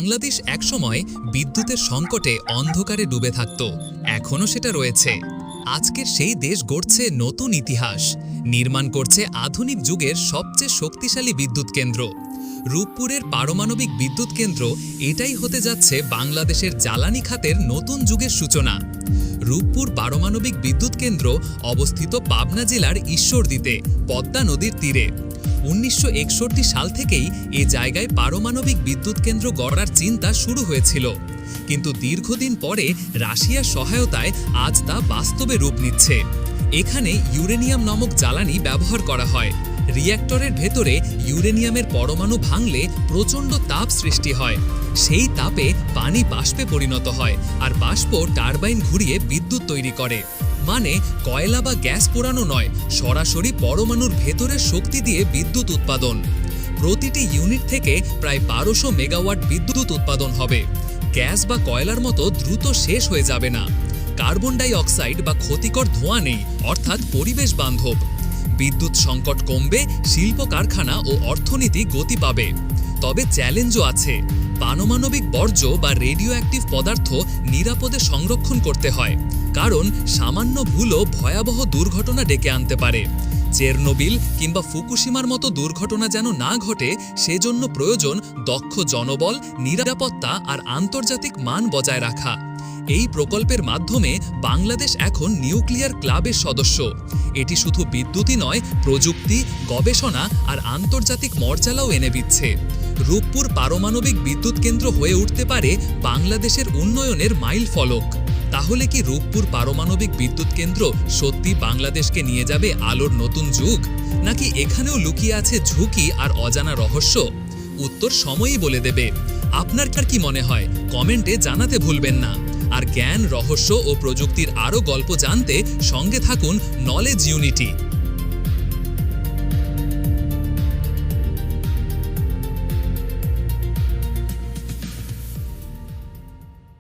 বাংলাদেশ একসময় বিদ্যুতের সংকটে অন্ধকারে ডুবে থাকত। এখনও সেটা রয়েছে। আজকের সেই দেশ গড়ছে নতুন ইতিহাস, নির্মাণ করছে আধুনিক যুগের সবচেয়ে শক্তিশালী বিদ্যুৎ কেন্দ্র। রূপপুরের পারমাণবিক বিদ্যুৎ কেন্দ্র এটাই হতে যাচ্ছে বাংলাদেশের জ্বালানি খাতের নতুন যুগের সূচনা। রূপপুর পারমাণবিক বিদ্যুৎ কেন্দ্র অবস্থিত পাবনা জেলার ঈশ্বরদীতে, পদ্মা নদীর তীরে। 1961 সাল থেকেই এ জায়গায় পারমাণবিক বিদ্যুৎ কেন্দ্র গড়ার চিন্তা শুরু হয়েছিল, কিন্তু দীর্ঘদিন পরে রাশিয়ার সহায়তায় আজ তা বাস্তবে রূপ নিচ্ছে। এখানে ইউরেনিয়াম নামক জ্বালানি ব্যবহার করা হয়। রিঅ্যাক্টরের ভেতরে ইউরেনিয়ামের পরমাণু ভাঙলে প্রচণ্ড তাপ সৃষ্টি হয়। সেই তাপে পানি বাষ্পে পরিণত হয়, আর বাষ্প টারবাইন ঘুরিয়ে বিদ্যুৎ তৈরি করে। মানে কয়লা বা গ্যাস পোড়ানো নয়, সরাসরি পরমাণুর ভেতরের শক্তি দিয়ে বিদ্যুৎ উৎপাদন। প্রতিটি ইউনিট থেকে প্রায় 1200 মেগাওয়াট বিদ্যুৎ উৎপাদন হবে। গ্যাস বা কয়লার মতো দ্রুত শেষ হয়ে যাবে না। কার্বন ডাই অক্সাইড বা ক্ষতিকর ধোঁয়া নেই, অর্থাৎ পরিবেশ বান্ধব। বিদ্যুৎ সংকট কমবে, শিল্প কারখানা ও অর্থনীতি গতি পাবে। তবে চ্যালেঞ্জও আছে। পারমাণবিক বর্জ্য বা রেডিও অ্যাক্টিভ পদার্থ নিরাপদে সংরক্ষণ করতে হয়, কারণ সামান্য ভুলও ভয়াবহ দুর্ঘটনা ডেকে আনতে পারে। চেরনোবিল কিংবা ফুকুশিমার মতো দুর্ঘটনা যেন না ঘটে, সেজন্য প্রয়োজন দক্ষ জনবল, নিরাপত্তা আর আন্তর্জাতিক মান বজায় রাখা। এই প্রকল্পের মাধ্যমে বাংলাদেশ এখন নিউক্লিয়ার ক্লাবের সদস্য। এটি শুধু বিদ্যুৎই নয়, প্রযুক্তি, গবেষণা আর আন্তর্জাতিক মর্যাদাও এনে দিচ্ছে। রূপপুর পারমাণবিক বিদ্যুৎ কেন্দ্র হয়ে উঠতে পারে বাংলাদেশের উন্নয়নের মাইল ফলক। তাহলে কি রূপপুর পারমাণবিক বিদ্যুৎ কেন্দ্র সত্যি বাংলাদেশকে নিয়ে যাবে আলোর নতুন যুগ, নাকি এখানেও লুকিয়ে আছে ঝুঁকি আর অজানা রহস্য? উত্তর সময়ই বলে দেবে। আপনার কি মনে হয় কমেন্টে জানাতে ভুলবেন না। আর জ্ঞান, রহস্য ও প্রযুক্তির আরও গল্প জানতে সঙ্গে থাকুন নলেজ ইউনিটি।